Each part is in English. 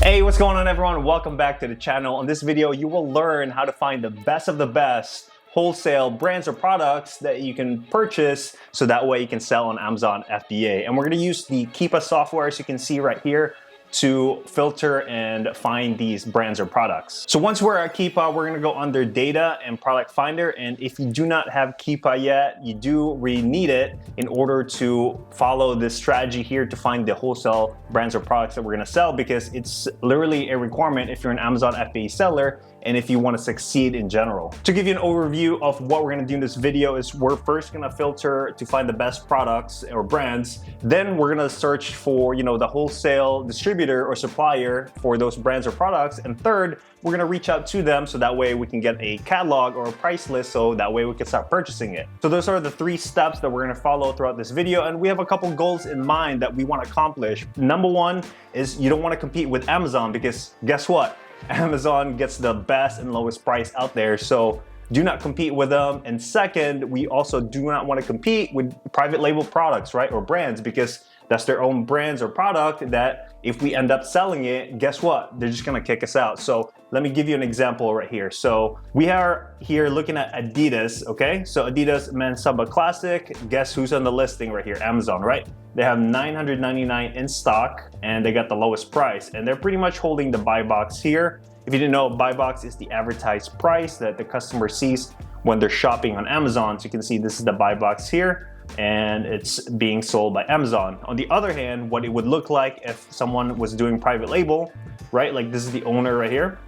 Hey, what's going on everyone? Welcome back to the channel. In this video, you will learn how to find the best of the best wholesale brands or products that you can purchase so that way you can sell on Amazon FBA. And we're gonna use the Keepa software, as you can see right here, to filter and find these brands or products. So once we're at Keepa, we're gonna go under data and product finder. And if you do not have Keepa yet, you do really need it in order to follow this strategy here to find the wholesale brands or products that we're gonna sell, because it's literally a requirement if you're an Amazon FBA seller and if you want to succeed in general. To give you an overview of what we're going to do in this video is we're first going to filter to find the best products or brands. Then we're going to search for, the wholesale distributor or supplier for those brands or products. And third, we're going to reach out to them so that way we can get a catalog or a price list so that way we can start purchasing it. So those are the 3 steps that we're going to follow throughout this video. And we have a couple goals in mind that we want to accomplish. Number 1 is you don't want to compete with Amazon, because guess what? Amazon gets the best and lowest price out there, so do not compete with them. And second, we also do not want to compete with private label products, right, or brands, because that's their own brands or product that if we end up selling it, guess what? They're just gonna kick us out. So let me give you an example right here. So we are here looking at Adidas, okay? So Adidas Men's Samba Classic, guess who's on the listing right here? Amazon, right? They have $999 in stock and they got the lowest price, and they're pretty much holding the buy box here. If you didn't know, buy box is the advertised price that the customer sees when they're shopping on Amazon. So you can see this is the buy box here, and it's being sold by Amazon. On the other hand, what it would look like if someone was doing private label, right? Like this is the owner right here,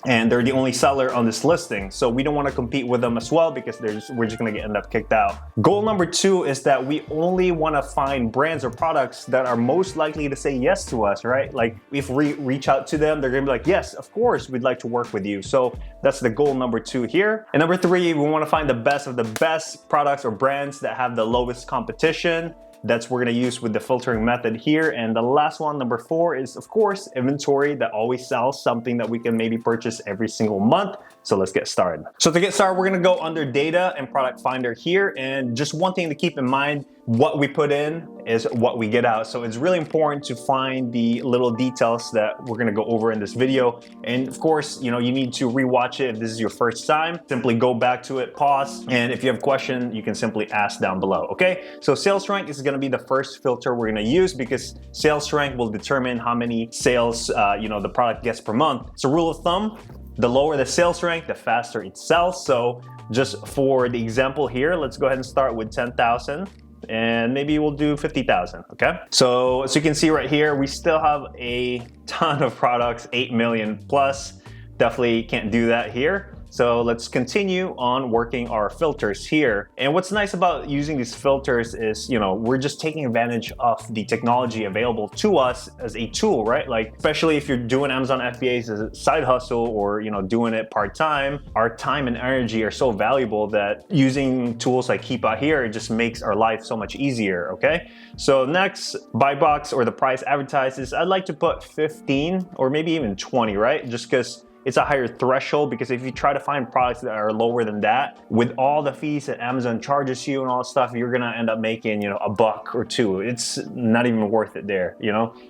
and they're the only seller on this listing. So we don't want to compete with them as well, because we're just going to end up kicked out. Goal number 2 is that we only want to find brands or products that are most likely to say yes to us, right? Like if we reach out to them, they're going to be like, yes, of course, we'd like to work with you. So that's the goal number 2 here. And number 3, we want to find the best of the best products or brands that have the lowest competition. That's we're gonna use with the filtering method here. And the last one, number 4, is of course inventory that always sells, something that we can maybe purchase every single month. So let's get started. So to get started, we're gonna go under data and product finder here. And just one thing to keep in mind, what we put in is what we get out. So it's really important to find the little details that we're gonna go over in this video. And of course, you need to rewatch it if this is your first time. Simply go back to it, pause, and if you have a question, you can simply ask down below, okay? So sales rank is gonna be the first filter we're gonna use, because sales rank will determine how many sales the product gets per month. So rule of thumb, the lower the sales rank, the faster it sells. So just for the example here, let's go ahead and start with 10,000. And maybe we'll do 50,000, okay? So as you can see right here, we still have a ton of products, 8 million plus. Definitely can't do that here. So let's continue on working our filters here. And what's nice about using these filters is, we're just taking advantage of the technology available to us as a tool, right? Like, especially if you're doing Amazon FBAs as a side hustle or, doing it part-time, our time and energy are so valuable that using tools like Keepa here, it just makes our life so much easier, okay? So next, buy box or the price advertises, I'd like to put 15 or maybe even 20, right? Just because it's a higher threshold, because if you try to find products that are lower than that, with all the fees that Amazon charges you and all that stuff, you're gonna end up making, a buck or 2. It's not even worth it there,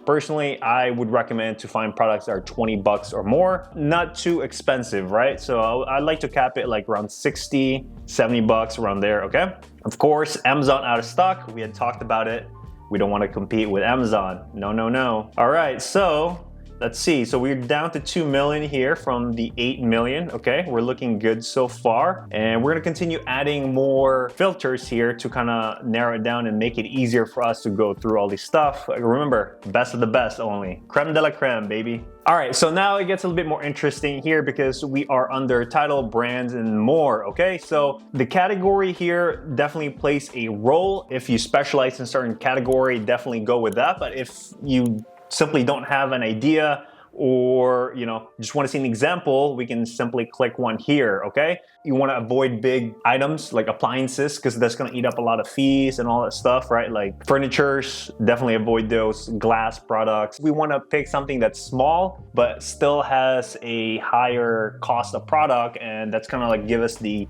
Personally, I would recommend to find products that are 20 bucks or more, not too expensive, right? So I'd like to cap it like around 60, 70 bucks around there, okay? Of course, Amazon out of stock, we had talked about it. We don't wanna compete with Amazon. No, no, no. All right, so let's see, so we're down to 2 million here from the 8 million, okay? We're looking good so far. And we're gonna continue adding more filters here to kind of narrow it down and make it easier for us to go through all this stuff. Remember, best of the best only. Creme de la creme, baby. All right, so now it gets a little bit more interesting here, because we are under title, brands, and more, okay? So the category here definitely plays a role. If you specialize in a certain category, definitely go with that. But if you simply don't have an idea, or just want to see an example, we can simply click one here, okay? You want to avoid big items like appliances, because that's going to eat up a lot of fees and all that stuff, right? Like furnitures, definitely avoid those. Glass products, we want to pick something that's small but still has a higher cost of product, and that's kind of like give us the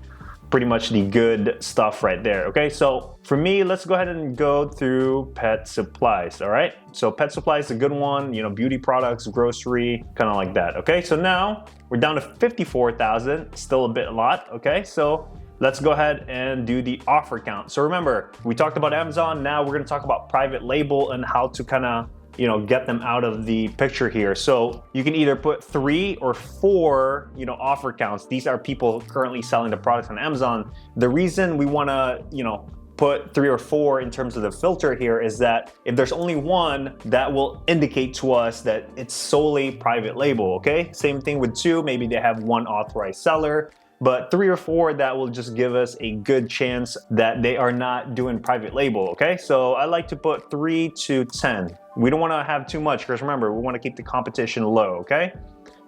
pretty much the good stuff right there. Okay, so for me, let's go ahead and go through pet supplies. All right, so pet supplies is a good one, you know, beauty products, grocery, kind of like that. Okay, so now we're down to 54,000, still a bit a lot. Okay, so let's go ahead and do the offer count. So remember, we talked about Amazon. Now we're going to talk about private label and how to kind of, you know, get them out of the picture here. So you can either put 3 or 4, you know, offer counts. These are people currently selling the products on Amazon. The reason we want to, you know, put 3 or 4 in terms of the filter here is that if there's only one, that will indicate to us that it's solely private label. Okay, same thing with 2. Maybe they have 1 authorized seller. But 3 or 4, that will just give us a good chance that they are not doing private label, okay? So I like to put 3 to 10. We don't wanna have too much, because remember, we wanna keep the competition low, okay?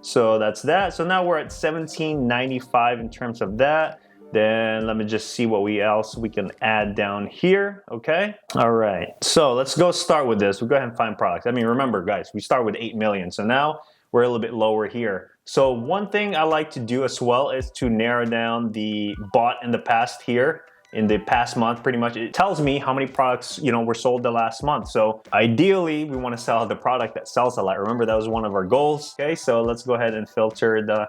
So that's that. So now we're at $17.95 in terms of that. Then let me just see what else we can add down here, okay? All right, so let's go start with this. We'll go ahead and find products. I mean, remember guys, we start with 8 million. So now we're a little bit lower here. So one thing I like to do as well is to narrow down the bought in the past here. In the past month, pretty much, it tells me how many products, you know, were sold the last month. So ideally, we want to sell the product that sells a lot. Remember, that was one of our goals. Okay, so let's go ahead and filter the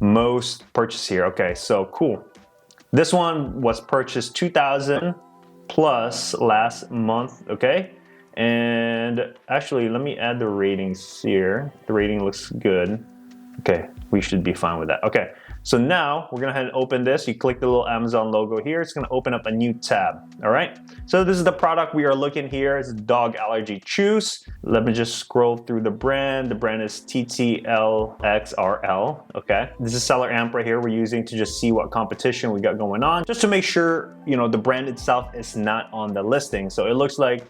most purchase here. Okay, so cool. This one was purchased 2,000 plus last month. Okay. And actually, let me add the ratings here. The rating looks good. Okay, we should be fine with that. Okay, so now we're gonna head and open this. You click the little Amazon logo here. It's gonna open up a new tab, all right? So this is the product we are looking here. It's dog allergy chews. Let me just scroll through the brand. The brand is TTLXRL, okay? This is seller amp right here we're using to just see what competition we got going on, just to make sure, you know, the brand itself is not on the listing. So it looks like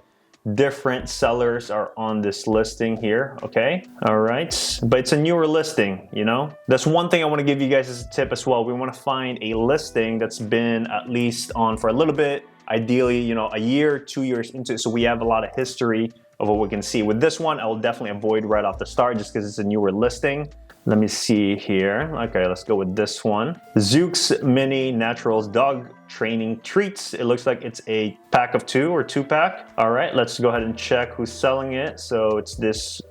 different sellers are on this listing here, okay? All right, but it's a newer listing, you know? That's one thing I wanna give you guys as a tip as well. We wanna find a listing that's been at least on for a little bit, ideally, you know, a year, 2 years into it, so we have a lot of history of what we can see. With this one, I will definitely avoid right off the start just because it's a newer listing. Let me see here. Okay, let's go with this one. Zooks Mini Naturals Dog Training Treats. It looks like it's a pack of 2 or 2-pack. All right, let's go ahead and check who's selling it. So it's this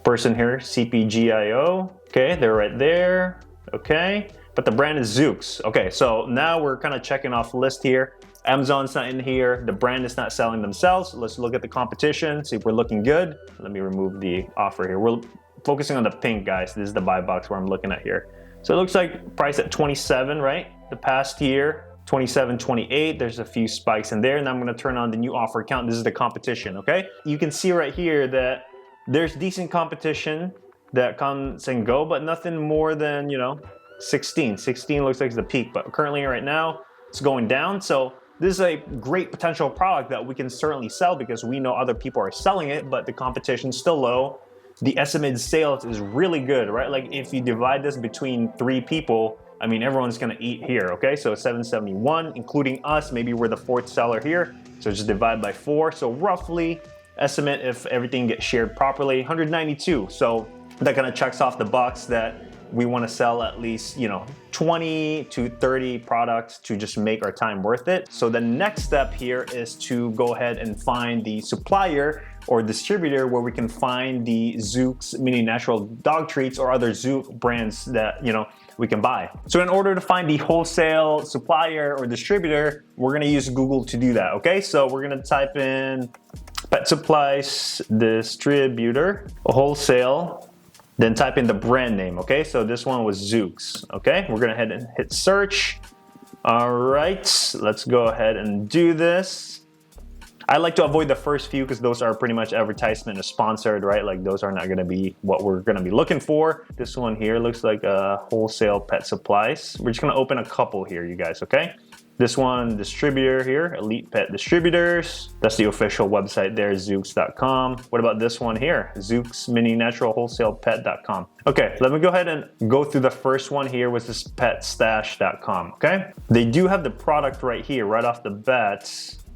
person here, CPGIO. Okay, they're right there. Okay, but the brand is Zooks. Okay, so now we're kind of checking off the list here. Amazon's not in here. The brand is not selling themselves. Let's look at the competition, see if we're looking good. Let me remove the offer here. We're focusing on the pink, guys. This is the buy box where I'm looking at here. So it looks like price at 27, right? The past year, 27, 28. There's a few spikes in there, and I'm gonna turn on the new offer count. This is the competition, okay? You can see right here that there's decent competition that comes and go, but nothing more than, you know, 16. 16 looks like it's the peak, but currently right now it's going down. So this is a great potential product that we can certainly sell because we know other people are selling it, but the competition's still low. The estimated sales is really good, right? Like if you divide this between 3 people, I mean, everyone's gonna eat here, okay? So 771, including us, maybe we're the 4th seller here. So just divide by 4. So roughly estimate if everything gets shared properly, 192. So that kind of checks off the box that we want to sell at least, you know, 20 to 30 products to just make our time worth it. So the next step here is to go ahead and find the supplier or distributor where we can find the Zooks Mini Natural Dog Treats or other Zook brands that, you know, we can buy. So in order to find the wholesale supplier or distributor, we're gonna use Google to do that, okay? So we're gonna type in pet supplies distributor, wholesale, then type in the brand name, okay? So this one was Zooks, okay? We're gonna head and hit search. All right, let's go ahead and do this. I like to avoid the first few because those are pretty much advertisement or sponsored, right? Like those are not gonna be what we're gonna be looking for. This one here looks like a wholesale pet supplies. We're just gonna open a couple here, you guys, okay? This one, distributor here, Elite Pet Distributors. That's the official website there, zooks.com. What about this one here? Zooks Mini Natural Wholesale Pet.com. Okay, let me go ahead and go through the first one here, which is petstash.com, okay? They do have the product right here, right off the bat.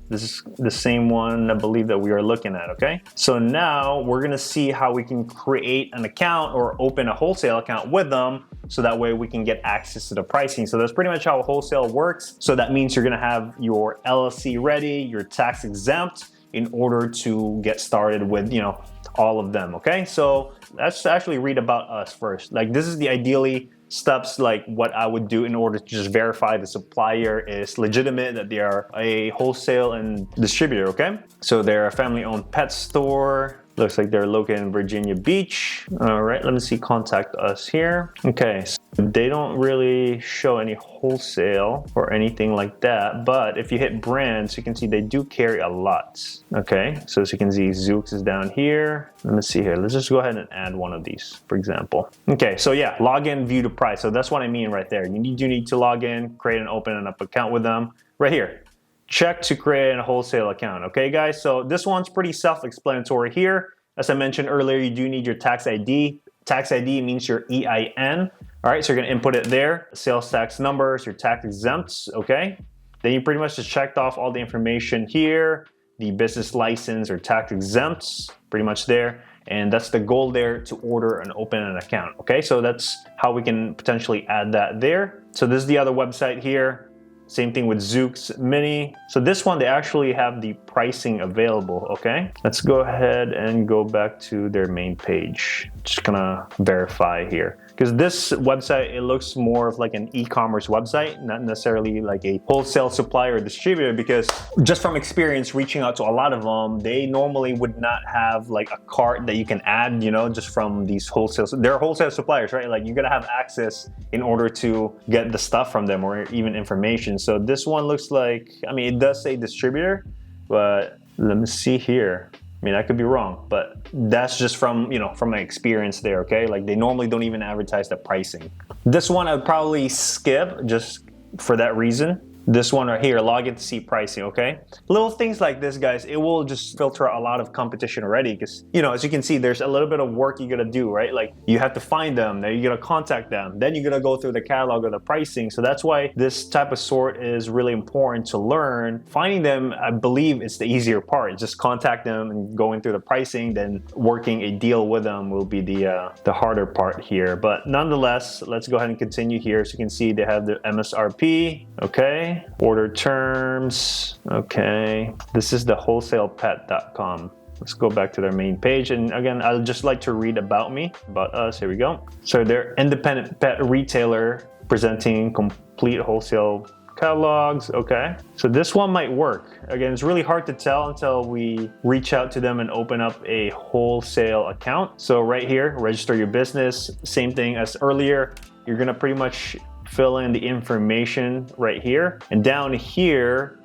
This is the same one I believe that we are looking at, okay? So now we're gonna see how we can create an account or open a wholesale account with them so that way we can get access to the pricing. So that's pretty much how wholesale works. So that means you're gonna have your LLC ready, you're tax exempt in order to get started with, you know, all of them, okay? So let's actually read about us first. Like, this is the ideally steps, like what I would do in order to just verify the supplier is legitimate, that they are a wholesale and distributor, okay? So they're a family-owned pet store. Looks like they're located in Virginia Beach. All right, let me see, contact us here. Okay, so they don't really show any wholesale or anything like that, but if you hit brands, you can see they do carry a lot. Okay, so as you can see, Zooks is down here. Let me see here, let's just go ahead and add one of these, for example. Okay, so yeah, log in, view the price. So that's what I mean right there. You need to log in, create and open an account with them right here. Check to create a wholesale account. Okay, guys, so this one's pretty self-explanatory here. As I mentioned earlier, you do need your tax ID. Tax ID means your EIN. All right, so you're gonna input it there. Sales tax numbers, your tax exempts, okay? Then you pretty much just checked off all the information here. The business license or tax exempts, pretty much there. And that's the goal there, to order and open an account, okay? So that's how we can potentially add that there. So this is the other website here. Same thing with Zooks Mini. So this one, they actually have the pricing available, okay? Let's go ahead and go back to their main page. Just gonna verify here. Because this website, it looks more of like an e-commerce website, not necessarily like a wholesale supplier or distributor, because just from experience reaching out to a lot of them, they normally would not have like a cart that you can add, you know, just from these wholesale, they're wholesale suppliers, right? Like, you gotta have access in order to get the stuff from them or even information. So this one looks like, I mean, it does say distributor, but let me see here. I mean, I could be wrong, but that's just from, you know, from my experience there, okay? Like, they normally don't even advertise the pricing. This one I would probably skip just for that reason. This one right here, log in to see pricing, okay? Little things like this, guys, it will just filter out a lot of competition already, because, you know, as you can see, there's a little bit of work you gotta do, right? Like, you have to find them, then you gotta contact them, then you gotta go through the catalog or the pricing. So that's why this type of sort is really important to learn. Finding them, I believe, is the easier part. Just contact them and going through the pricing, then working a deal with them will be the harder part here. But nonetheless, let's go ahead and continue here. So you can see they have the MSRP, okay? Order terms, okay. This is the wholesalepet.com. Let's go back to their main page. And again, I'd just like to read about me, about us. Here we go. So they're independent pet retailer presenting complete wholesale catalogs, okay. So this one might work. Again, it's really hard to tell until we reach out to them and open up a wholesale account. So right here, register your business. Same thing as earlier. You're gonna pretty much fill in the information right here. And down here,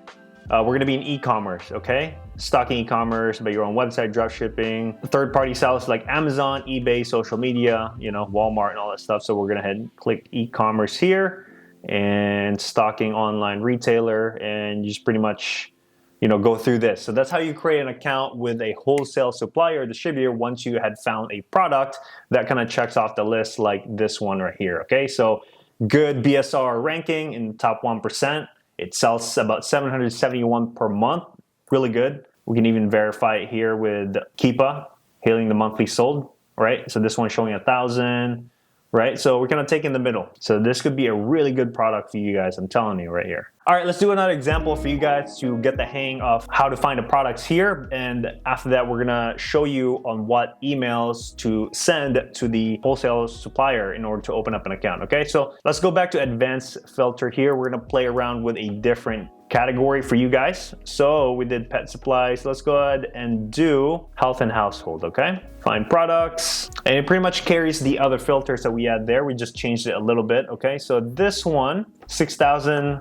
we're gonna be in e-commerce, okay? Stocking e-commerce, but your own website, drop shipping, third-party sellers like Amazon, eBay, social media, you know, Walmart and all that stuff. So we're gonna head and click e-commerce here and stocking online retailer, and you just pretty much, you know, go through this. So that's how you create an account with a wholesale supplier or distributor once you had found a product that kind of checks off the list, like this one right here, okay? So good BSR ranking in the top 1%. It sells about 771 per month. Really good. We can even verify it here with Keepa, hailing the monthly sold, right? So this one's showing 1,000, right? So we're gonna take in the middle. So this could be a really good product for you guys, I'm telling you right here. All right, let's do another example for you guys to get the hang of how to find the products here. And after that, we're gonna show you on what emails to send to the wholesale supplier in order to open up an account, okay? So let's go back to advanced filter here. We're gonna play around with a different category for you guys. So we did pet supplies. Let's go ahead and do health and household, okay? Find products, and it pretty much carries the other filters that we had there. We just changed it a little bit, okay? So this one, 6,000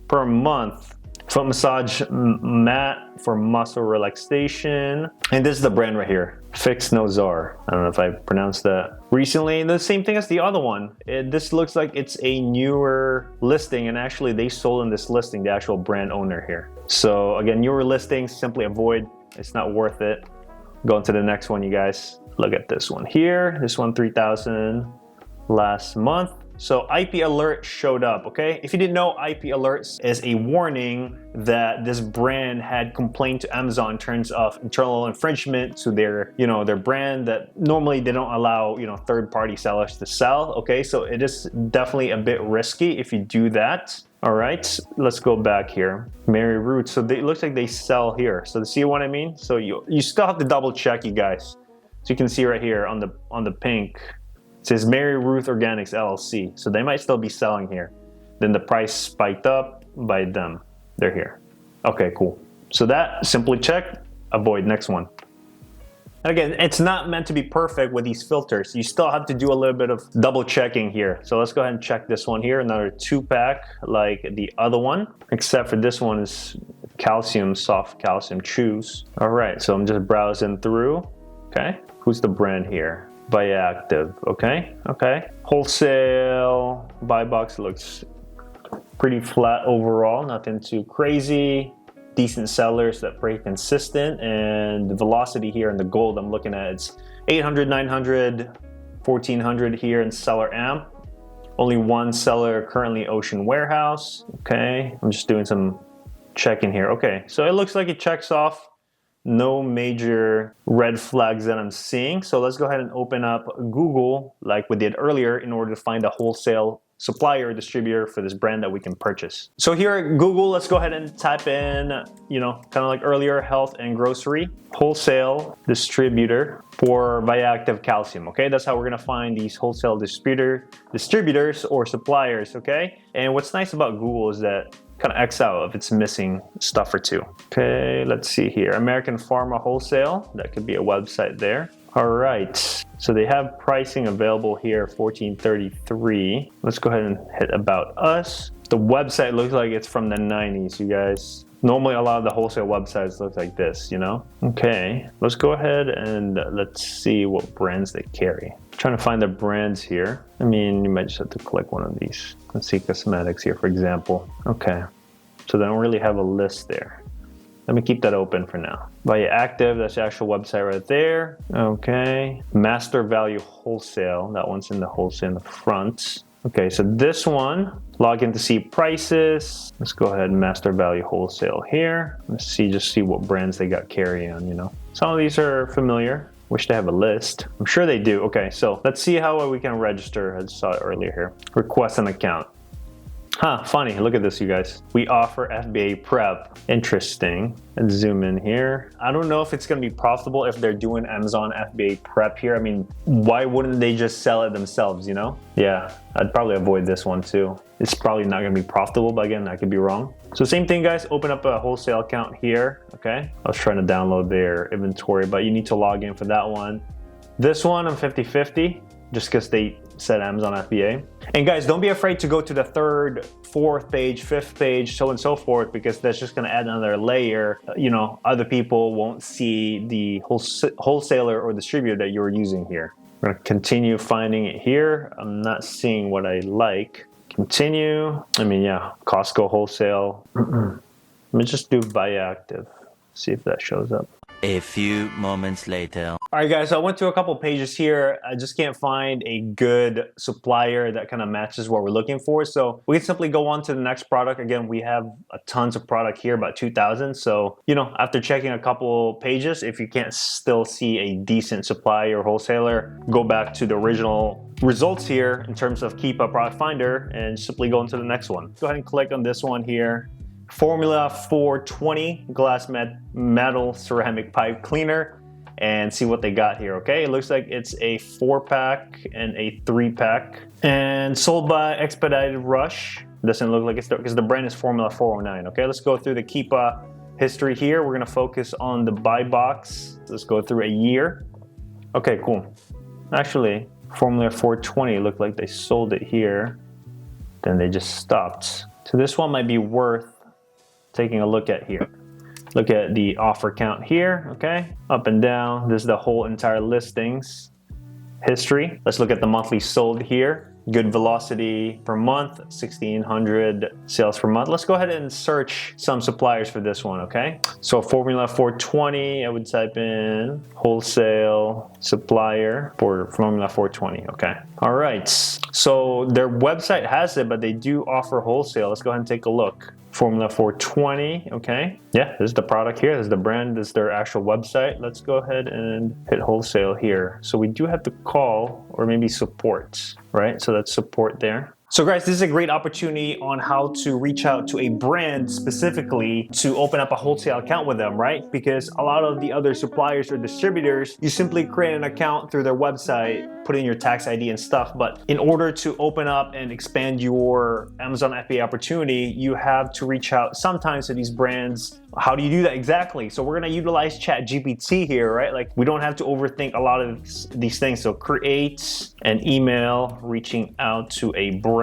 per month. Foot massage mat for muscle relaxation. And this is the brand right here, Fix No Czar. I don't know if I pronounced that recently. The same thing as the other one. This looks like it's a newer listing, and actually they sold in this listing, the actual brand owner here. So again, newer listings, simply avoid. It's not worth it. Go on to the next one, you guys. Look at this one here. This one, 3,000 last month. So IP alert showed up, okay? If you didn't know, IP alerts is a warning that this brand had complained to Amazon in terms of internal infringement to their, their brand that normally they don't allow, third-party sellers to sell, okay? So it is definitely a bit risky if you do that. All right, let's go back here. Mary Ruth, so it looks like they sell here. So see what I mean? So you still have to double check, you guys. So you can see right here on the pink, it says Mary Ruth Organics LLC. So they might still be selling here. Then the price spiked up by them. They're here. Okay, cool. So that, simply check, avoid, next one. And again, it's not meant to be perfect with these filters. You still have to do a little bit of double checking here. So let's go ahead and check this one here. Another 2-pack like the other one, except for this one is calcium, soft calcium chews. All right, so I'm just browsing through. Okay, who's the brand here? Viactive, okay. Wholesale buy box looks pretty flat overall, nothing too crazy. Decent sellers that pretty consistent, and the velocity here in the gold I'm looking at, it's 800, 900, 1400 here in seller amp. Only one seller currently, Ocean Warehouse. Okay, I'm just doing some checking here. Okay, so it looks like it checks off. No major red flags that I'm seeing. So let's go ahead and open up Google like we did earlier in order to find a wholesale supplier or distributor for this brand that we can purchase. So here at Google, let's go ahead and type in, kind of like earlier, health and grocery, wholesale distributor for Viactive calcium, okay? That's how we're gonna find these wholesale distributors or suppliers, okay? And what's nice about Google is that kind of X out if it's missing stuff or two. Okay, let's see here. American Pharma Wholesale, that could be a website there. All right, so they have pricing available here, $14.33. Let's go ahead and hit About Us. The website looks like it's from the 90s, you guys. Normally a lot of the wholesale websites look like this, Okay, let's go ahead and let's see what brands they carry. I'm trying to find the brands here. I mean, you might just have to click one of these. Let's see cosmetics here, for example. Okay, so they don't really have a list there. Let me keep that open for now. Viactive, that's the actual website right there. Okay, Master Value Wholesale, that one's in the wholesale in the front. Okay, so this one, log in to see prices. Let's go ahead and Master Value Wholesale here. Let's see what brands they got carry on, Some of these are familiar. Wish they have a list. I'm sure they do. Okay, so let's see how we can register. I saw it earlier here. Request an account. Huh, funny, look at this, you guys. We offer FBA prep. Interesting. Let's zoom in here. I don't know if it's gonna be profitable if they're doing Amazon FBA prep here. I mean, why wouldn't they just sell it themselves, Yeah, I'd probably avoid this one too. It's probably not gonna be profitable, but again, I could be wrong. So same thing, guys, open up a wholesale account here, okay? I was trying to download their inventory, but you need to log in for that one. This one, I'm 50-50, just because they said Amazon FBA. And guys, don't be afraid to go to the 3rd, 4th page, 5th page, so and so forth, because that's just gonna add another layer. Other people won't see the wholesaler or distributor that you're using here. I'm gonna continue finding it here. I'm not seeing what I like. Continue. I mean, yeah, Costco wholesale. Let me just do Viactive. See if that shows up. A few moments later. All right, guys, so I went to a couple pages here. I just can't find a good supplier that kind of matches what we're looking for. So we can simply go on to the next product. Again, we have tons of product here, about 2,000. So, after checking a couple pages, if you can't still see a decent supplier or wholesaler, go back to the original results here in terms of Keep Up Product Finder and simply go into the next one. Go ahead and click on this one here. Formula 420 glass metal ceramic pipe cleaner, and see what they got here, okay? It looks like it's a 4-pack and a 3-pack, and sold by Expedited Rush. Doesn't look like it's because the brand is Formula 409, okay? Let's go through the Keepa history here. We're gonna focus on the buy box. Let's go through a year. Okay, cool. Actually, Formula 420 looked like they sold it here, then they just stopped. So this one might be worth taking a look at here. Look at the offer count here, okay? Up and down, this is the whole entire listings history. Let's look at the monthly sold here. good velocity per month, 1,600 sales per month. Let's go ahead and search some suppliers for this one, okay? So Formula 420, I would type in Wholesale Supplier for Formula 420, okay? All right, so their website has it, but they do offer wholesale. Let's go ahead and take a look. Formula 420, okay? Yeah, this is the product here. This is the brand. This is their actual website. Let's go ahead and hit wholesale here. So we do have to call or maybe support, right? So that's support there. So guys, this is a great opportunity on how to reach out to a brand specifically to open up a wholesale account with them, right? Because a lot of the other suppliers or distributors, you simply create an account through their website, put in your tax ID and stuff. But in order to open up and expand your Amazon FBA opportunity, you have to reach out sometimes to these brands. How do you do that exactly? So we're gonna utilize ChatGPT here, right? Like we don't have to overthink a lot of these things. So create an email reaching out to a brand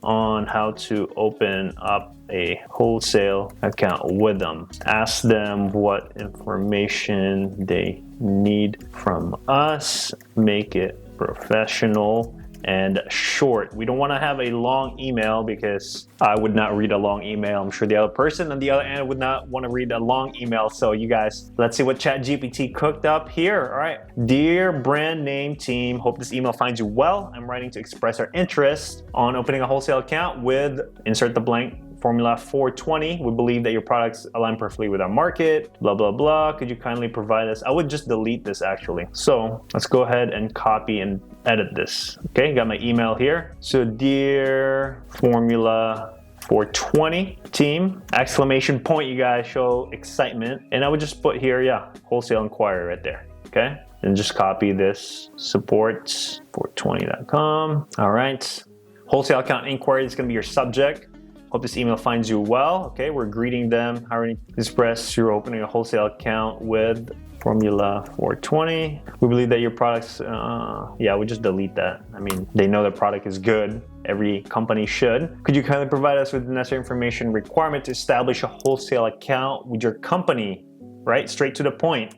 on how to open up a wholesale account with them. Ask them what information they need from us. Make it professional and short. We don't want to have a long email because I would not read a long email. I'm sure the other person on the other end would not want to read a long email. So you guys, let's see what ChatGPT cooked up here. All right. Dear brand name team, hope this email finds you well. I'm writing to express our interest on opening a wholesale account with insert the blank Formula 420. We believe that your products align perfectly with our market, blah, blah, blah. Could you kindly provide us? I would just delete this actually. So let's go ahead and copy and edit this. Okay, got my email here. So dear Formula 420 team, exclamation point, you guys show excitement. And I would just put here, yeah, wholesale inquiry right there, okay? And just copy this, support420.com. All right, wholesale account inquiry is gonna be your subject. Hope this email finds you well. Okay, we're greeting them. How are you express you're opening a wholesale account with Formula 420. We believe that your products, yeah, we just delete that. I mean, they know the product is good. Every company should. Could you kindly provide us with the necessary information requirement to establish a wholesale account with your company? Right, straight to the point.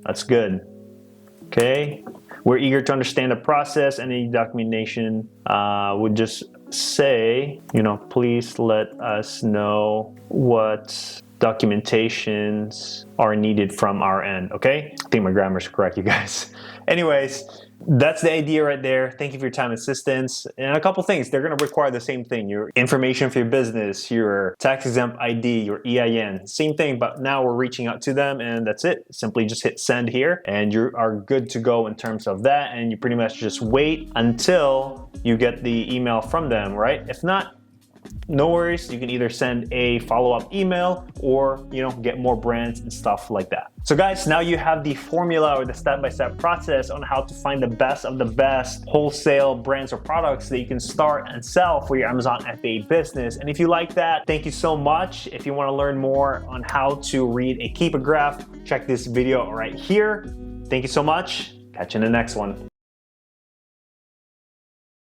That's good. Okay, we're eager to understand the process. Any documentation would just say, you know, please let us know what documentations are needed from our end. Okay, I think my grammar is correct, you guys. Anyways, that's the idea right there. Thank you for your time and assistance. And a couple things, they're going to require the same thing: your information for your business, your tax exempt ID, your EIN, same thing. But now we're reaching out to them, and that's it. Simply just hit send here and you are good to go in terms of that. And you pretty much just wait until you get the email from them, right? If not, no worries. You can either send a follow-up email or, you know, get more brands and stuff like that. So guys, now you have the formula or the step-by-step process on how to find the best of the best wholesale brands or products that you can start and sell for your Amazon FBA business. And if you like that, thank you so much. If you want to learn more on how to read a keeper graph, check this video right here. Thank you so much. Catch you in the next one.